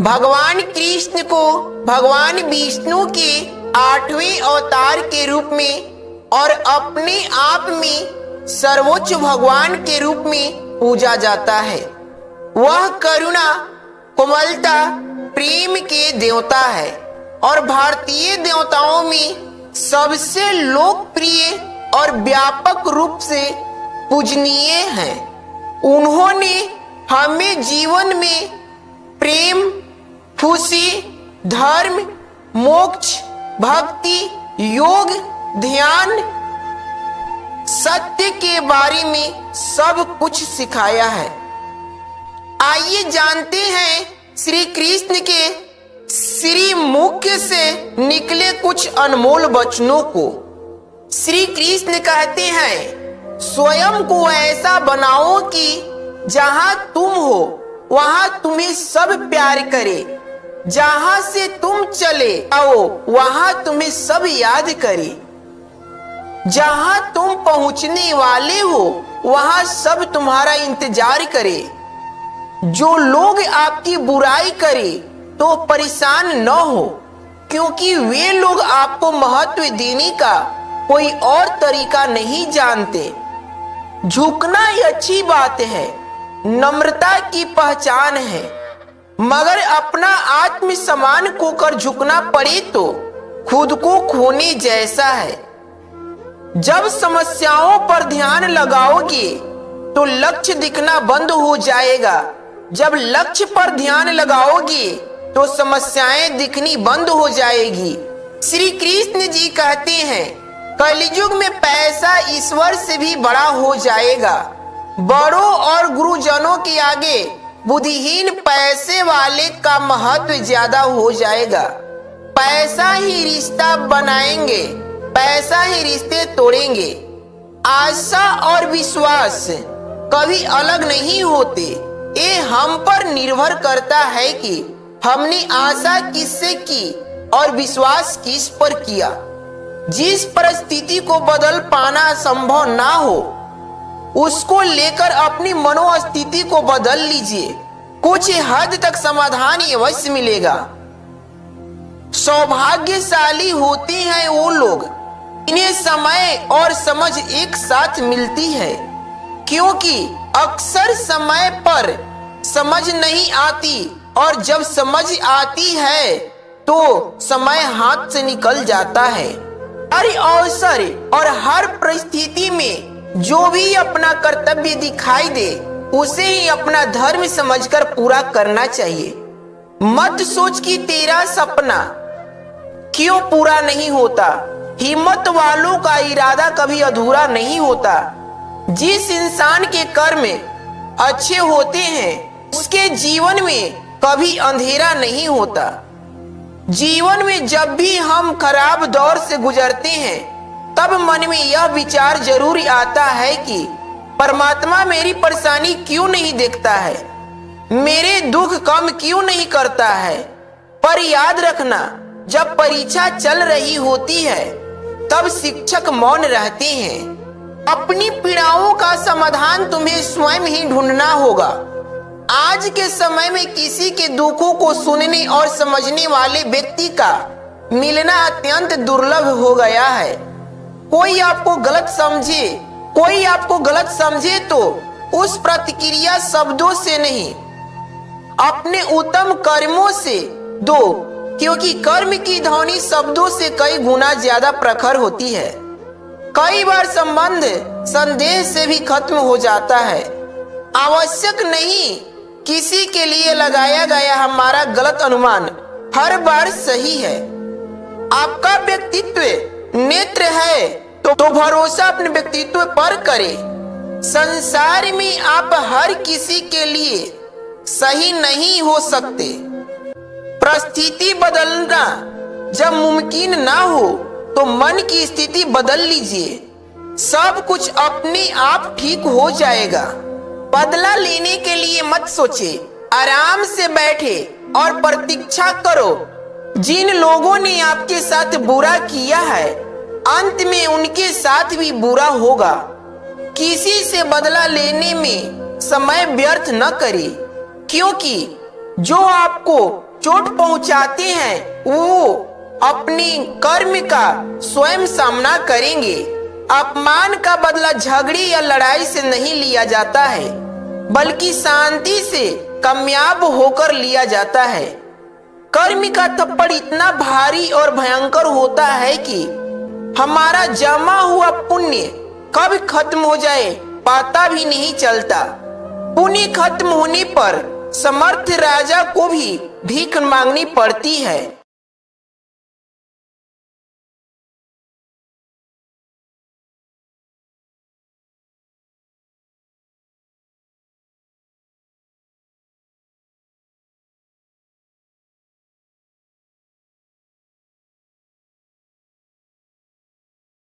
भगवान कृष्ण को भगवान विष्णु के 8वें अवतार के रूप में और अपने आप में सर्वोच्च भगवान के रूप में पूजा जाता है। वह करुणा, कोमलता, प्रेम के देवता है और भारतीय देवताओं में सबसे लोकप्रिय और व्यापक रूप से पूजनीय हैं। उन्होंने हमें जीवन में प्रेम, खुशी, धर्म, मोक्ष, भक्ति, योग, ध्यान, सत्य के बारे में सब कुछ सिखाया है। आइए जानते हैं श्री कृष्ण के श्री मुख से निकले कुछ अनमोल वचनों को। श्री कृष्ण कहते हैं, स्वयं को ऐसा बनाओ कि जहां तुम हो वहां तुम्हें सब प्यार करे, जहां से तुम चले आओ वहां तुम्हें सब याद करे, जहां तुम पहुंचने वाले हो वहां सब तुम्हारा इंतजार करे। जो लोग आपकी बुराई करे तो परेशान न हो, क्योंकि वे लोग आपको महत्व देने का कोई और तरीका नहीं जानते। झुकना ही अच्छी बात है, नम्रता की पहचान है, मगर अपना आत्मसम्मान खोकर झुकना पड़े तो खुद को खोने जैसा है। जब समस्याओं पर ध्यान लगाओगे तो लक्ष्य दिखना बंद हो जाएगा। जब लक्ष्य पर ध्यान लगाओगे तो समस्याएं दिखनी बंद हो जाएगी। श्री कृष्ण जी कहते हैं, कलयुग में पैसा ईश्वर से भी बड़ा हो जाएगा। बड़ों और गुरुजनों के आगे बुद्धिहीन पैसे वाले का महत्व ज्यादा हो जाएगा। पैसा ही रिश्ता बनाएंगे, पैसा ही रिश्ते तोड़ेंगे। आशा और विश्वास कभी अलग नहीं होते। ये हम पर निर्भर करता है कि हमने आशा किससे की और विश्वास किस पर किया। जिस परिस्थिति को बदल पाना संभव ना हो, उसको लेकर अपनी मनोस्थिति को बदल लीजिए, कुछ हद तक समाधान अवश्य मिलेगा। सौभाग्यशाली होते हैं वो लोग इन्हें समय और समझ एक साथ मिलती है, क्योंकि अक्सर समय पर समझ नहीं आती और जब समझ आती है तो समय हाथ से निकल जाता है। हर अवसर और हर परिस्थिति में जो भी अपना कर्तव्य दिखाई दे उसे ही अपना धर्म समझकर पूरा करना चाहिए। मत सोच कि तेरा सपना क्यों पूरा नहीं होता। हिम्मत वालों का इरादा कभी अधूरा नहीं होता। जिस इंसान के कर्म अच्छे होते हैं उसके जीवन में कभी अंधेरा नहीं होता। जीवन में जब भी हम खराब दौर से गुजरते हैं तब मन में यह विचार जरूर आता है कि परमात्मा मेरी परेशानी क्यों नहीं देखता है, मेरे दुख कम क्यों नहीं करता है। पर याद रखना, जब परीक्षा चल रही होती है तब शिक्षक मौन रहते हैं। अपनी पीड़ाओं का समाधान तुम्हें स्वयं ही ढूंढना होगा। आज के समय में किसी के दुखों को सुनने और समझने वाले व्यक्ति का मिलना अत्यंत दुर्लभ हो गया है। कोई आपको गलत समझे तो उस प्रतिक्रिया शब्दों से नहीं, अपने उत्तम कर्मों से दो, क्योंकि कर्म की ध्वनि शब्दों से कई गुना ज्यादा प्रखर होती है। कई बार संबंध संदेह से भी खत्म हो जाता है। आवश्यक नहीं किसी के लिए लगाया गया हमारा गलत अनुमान हर बार सही है। आपका व्यक्तित्व नेत्र है तो भरोसा अपने व्यक्तित्व पर करें। संसार में आप हर किसी के लिए सही नहीं हो सकते। परिस्थिति बदलना जब मुमकिन ना हो तो मन की स्थिति बदल लीजिए, सब कुछ अपने आप ठीक हो जाएगा। बदला लेने के लिए मत सोचे, आराम से बैठे और प्रतीक्षा करो। जिन लोगों ने आपके साथ बुरा किया है अंत में उनके साथ भी बुरा होगा। किसी से बदला लेने में समय व्यर्थ न करें, क्योंकि जो आपको चोट पहुंचाते हैं वो अपनी कर्म का स्वयं सामना करेंगे। अपमान का बदला झगड़े या लड़ाई से नहीं लिया जाता है, बल्कि शांति से कामयाब होकर लिया जाता है। कर्म का थप्पड़ इतना भारी और भयंकर होता है कि हमारा जमा हुआ पुण्य कब खत्म हो जाए पता भी नहीं चलता। पुण्य खत्म होने पर समर्थ राजा को भी भीख मांगनी पड़ती है।